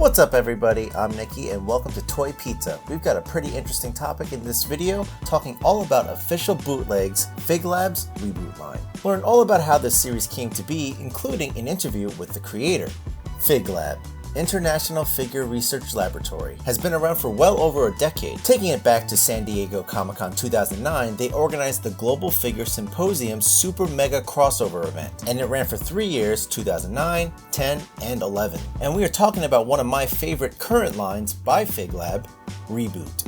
What's up everybody, I'm Nicky and welcome to Toy Pizza. We've got a pretty interesting topic in this video, talking all about official bootlegs, Fig Lab's Reboot line. Learn all about how this series came to be, including an interview with the creator. Fig Lab, International Figure Research Laboratory, has been around for well over a decade. Taking it back to San Diego Comic-Con 2009, they organized the Global Figure Symposium Super Mega Crossover event, and it ran for 3 years, 2009, 10, and 11. And we are talking about one of my favorite current lines by Fig Lab, Reboot.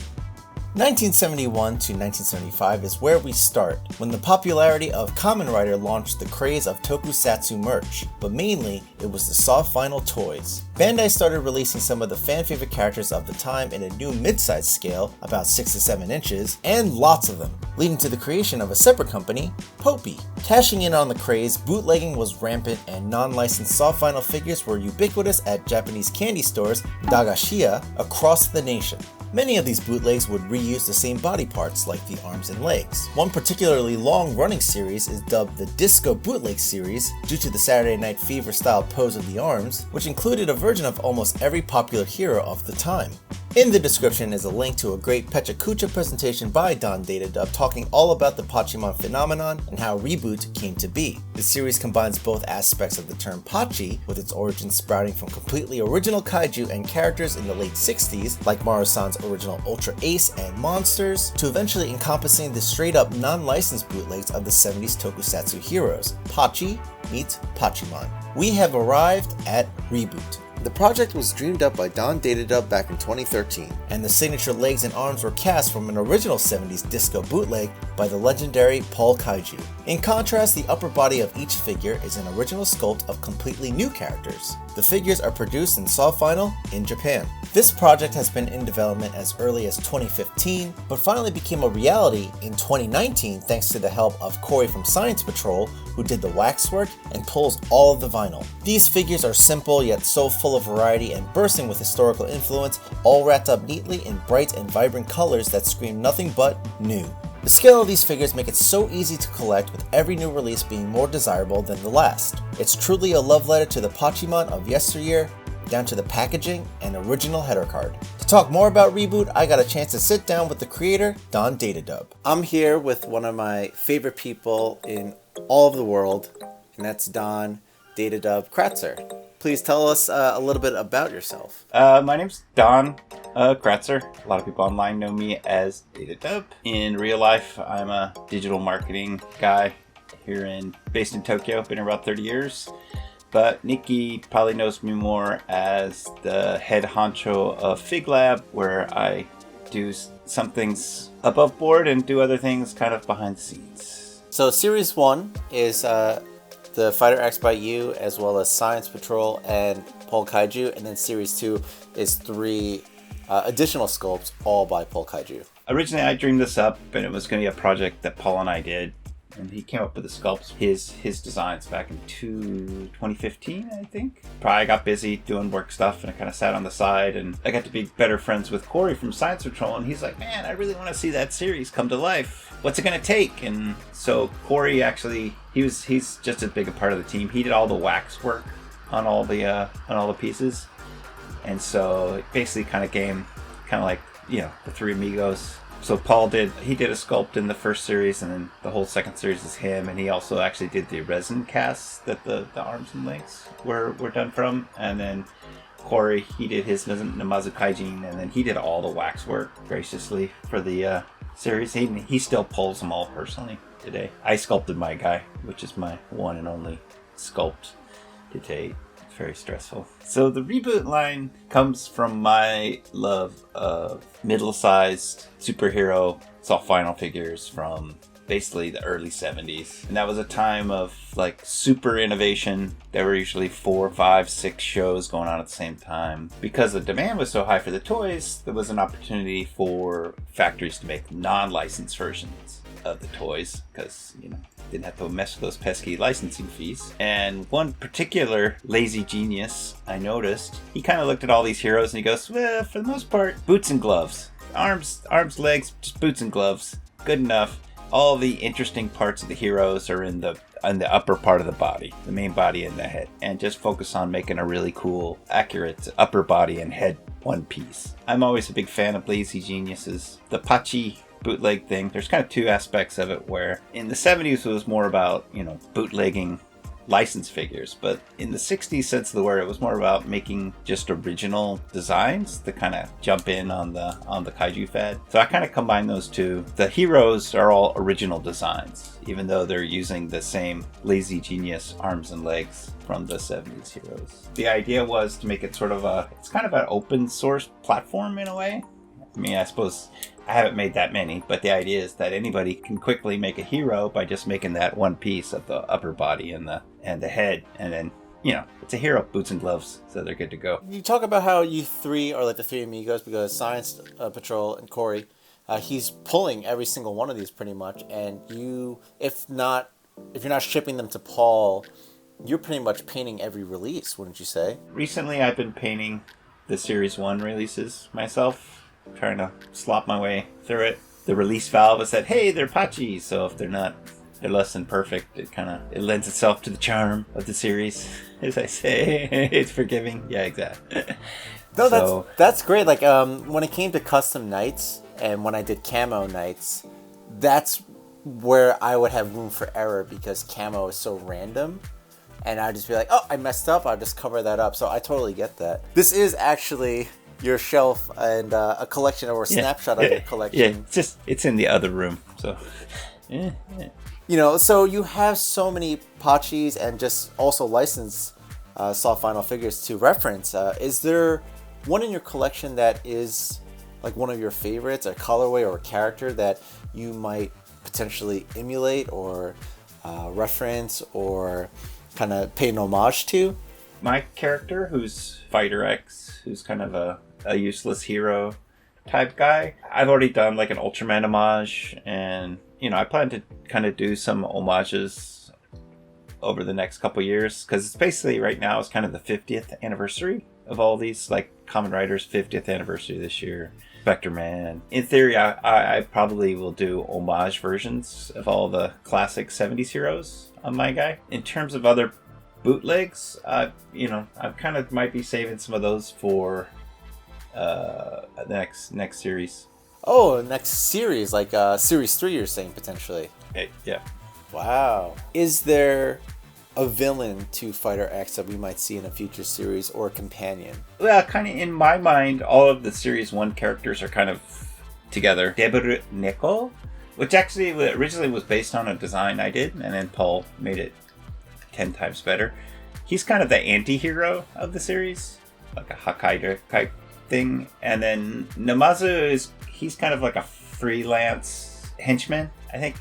1971 to 1975 is where we start, when the popularity of Kamen Rider launched the craze of Tokusatsu merch, but mainly it was the soft vinyl toys. Bandai started releasing some of the fan favorite characters of the time in a new mid-size scale, about 6 to 7 inches, and lots of them, leading to the creation of a separate company, Poppi. Cashing in on the craze, bootlegging was rampant and non-licensed soft vinyl figures were ubiquitous at Japanese candy stores, Dagashiya, across the nation. Many of these bootlegs would reuse the same body parts, like the arms and legs. One particularly long-running series is dubbed the Disco Bootleg series due to the Saturday Night Fever style pose of the arms, which included a version of almost every popular hero of the time. In the description is a link to a great PechaKucha presentation by Don Datadub talking all about the Pachimon phenomenon and how Reboot came to be. The series combines both aspects of the term pachi, with its origins sprouting from completely original kaiju and characters in the late 60s, like Maru-san's original Ultra Ace and Monsters, to eventually encompassing the straight-up non-licensed bootlegs of the 70s Tokusatsu heroes, Pachi meets Pachimon. We have arrived at Reboot. The project was dreamed up by Don Datadub back in 2013, and the signature legs and arms were cast from an original 70s disco bootleg by the legendary Paul Kaiju. In contrast, the upper body of each figure is an original sculpt of completely new characters. The figures are produced in soft vinyl in Japan. This project has been in development as early as 2015, but finally became a reality in 2019 thanks to the help of Corey from Science Patrol, who did the waxwork and pulls all of the vinyl. These figures are simple yet so full of variety and bursting with historical influence, all wrapped up neatly in bright and vibrant colors that scream nothing but new. The scale of these figures make it so easy to collect, with every new release being more desirable than the last. It's truly a love letter to the Pachimon of yesteryear, down to the packaging and original header card. To talk more about Reboot, I got a chance to sit down with the creator, Don Datadub. I'm here with one of my favorite people in all of the world, and that's Don Datadub Kratzer. Please tell us a little bit about yourself. My name's Don Kratzer. A lot of people online know me as Datadub. In real life, I'm a digital marketing guy based in Tokyo. Been here about 30 years. But Nicky probably knows me more as the head honcho of Fig Lab, where I do some things above board and do other things kind of behind the scenes. So Series 1 is the Fighter X by you, as well as Science Patrol and Paul Kaiju, and then Series 2 is 3 additional sculpts, all by Paul Kaiju. Originally, I dreamed this up, and it was going to be a project that Paul and I did, and he came up with the sculpts, his designs back in 2015, I think. Probably got busy doing work stuff, and I kind of sat on the side, and I got to be better friends with Corey from Science Patrol, and he's like, man, I really want to see that series come to life. What's it going to take? And so Corey actually, he's just as big a part of the team. He did all the wax work on all the pieces. And so it basically kind of like, the Three Amigos. So Paul did a sculpt in the first series, and then the whole second series is him, and he also actually did the resin casts that the arms and legs were done from. And then Corey, he did his Namazu Kaijin, and then he did all the wax work graciously for the series. He still pulls them all personally today. I sculpted my guy, which is my one and only sculpt to date. It's very stressful. So the Reboot line comes from my love of middle-sized superhero soft vinyl figures from basically the early 70s. And that was a time of like super innovation. There were usually 4, 5, 6 shows going on at the same time. Because the demand was so high for the toys, there was an opportunity for factories to make non-licensed versions of the toys, because didn't have to mess with those pesky licensing fees. And one particular lazy genius I noticed, he kind of looked at all these heroes and he goes, well, for the most part, boots and gloves. Arms, legs, just boots and gloves. Good enough. all the interesting parts of the heroes are in the upper part of the body, the main body and the head, and just focus on making a really cool, accurate upper body and head one piece. I'm always a big fan of Lazy Geniuses. The pachi bootleg thing, there's kind of two aspects of it, where in the 70s it was more about, bootlegging license figures, but in the 60s sense of the word, it was more about making just original designs to kind of jump in on the kaiju fad. So I kind of combine those two. The heroes are all original designs, even though they're using the same Lazy Genius arms and legs from the 70s heroes. The idea was to make it sort of it's kind of an open source platform in a way. I mean, I suppose I haven't made that many, but the idea is that anybody can quickly make a hero by just making that one piece of the upper body and the head, and then it's a hero, boots and gloves, so they're good to go. You talk about how you three are like the three amigos, because Science Patrol and Corey, he's pulling every single one of these pretty much, and if you're not shipping them to Paul, you're pretty much painting every release, wouldn't you say? Recently, I've been painting the Series 1 releases myself, trying to slop my way through it. The release valve is that, hey, they're pachi, so if they're less than perfect, it lends itself to the charm of the series, as I say. It's forgiving. Yeah, exactly. No, so, that's great. Like, when it came to custom nights, and when I did camo nights, that's where I would have room for error, because camo is so random. And I'd just be like, oh, I messed up, I'll just cover that up. So I totally get that. This is actually your shelf and a collection, or a snapshot of your collection. Yeah, it's in the other room. So, yeah. So you have so many pachis and just also licensed soft vinyl figures to reference. Is there one in your collection that is like one of your favorites, a colorway or a character that you might potentially emulate or reference or kind of pay an homage to? My character, who's Fighter X, who's kind of a useless hero type guy, I've already done like an Ultraman homage, and I plan to kind of do some homages over the next couple years, because it's basically right now it's kind of the 50th anniversary of all these, like Kamen Rider's 50th anniversary this year, Spectre Man. In theory, I probably will do homage versions of all the classic 70s heroes on my guy. In terms of other bootlegs, I kind of might be saving some of those for the next series. Oh, next series, like series 3 you're saying, potentially. Yeah. Wow. Is there a villain to Fighter X that we might see in a future series, or a companion? Well, kind of in my mind, all of the Series 1 characters are kind of together. Debut Neko, which actually originally was based on a design I did, and then Paul made it 10 times better. He's kind of the anti-hero of the series, like a Hokkaido type thing. And then Namazu he's kind of like a freelance henchman, I think.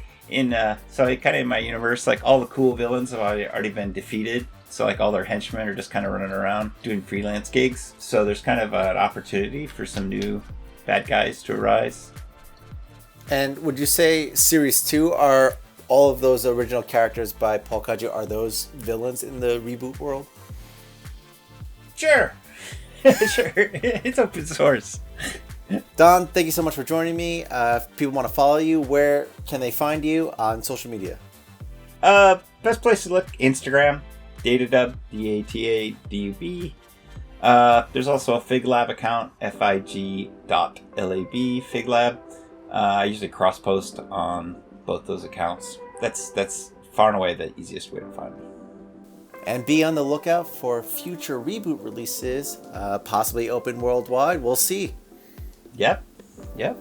So kind of in my universe, like all the cool villains have already been defeated. So like all their henchmen are just kind of running around doing freelance gigs. So there's kind of an opportunity for some new bad guys to arise. And would you say Series 2 are all of those original characters by Paul Kaiju, are those villains in the Reboot world? Sure. Sure. It's open source. Don, thank you so much for joining me. If people want to follow you, where can they find you on social media? Best place to look, Instagram, Datadub, Datadub. There's also a FigLab account, fig.lab, FigLab. I usually cross-post on both those accounts. That's far and away the easiest way to find me. And be on the lookout for future Reboot releases, possibly open worldwide. We'll see. Yep. All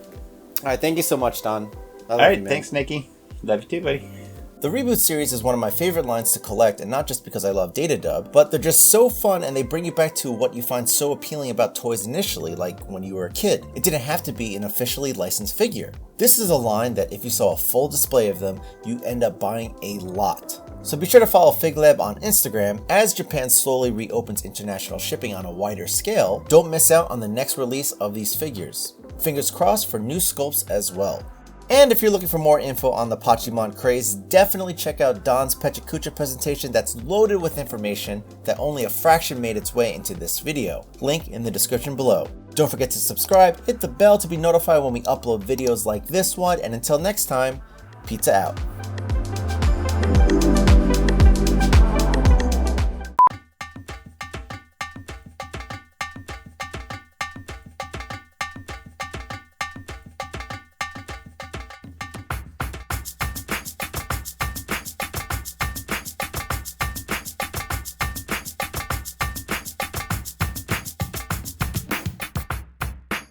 right, thank you so much, Don. All right, thanks, Nicky. Love you too, buddy. The Reboot series is one of my favorite lines to collect, and not just because I love Datadub, but they're just so fun and they bring you back to what you find so appealing about toys initially, like when you were a kid. It didn't have to be an officially licensed figure. This is a line that if you saw a full display of them, you end up buying a lot. So be sure to follow FigLab on Instagram. As Japan slowly reopens international shipping on a wider scale, don't miss out on the next release of these figures. Fingers crossed for new sculpts as well. And if you're looking for more info on the Pachimon craze, definitely check out Don's PechaKucha presentation that's loaded with information that only a fraction made its way into this video. Link in the description below. Don't forget to subscribe, hit the bell to be notified when we upload videos like this one, and until next time, Pizza out.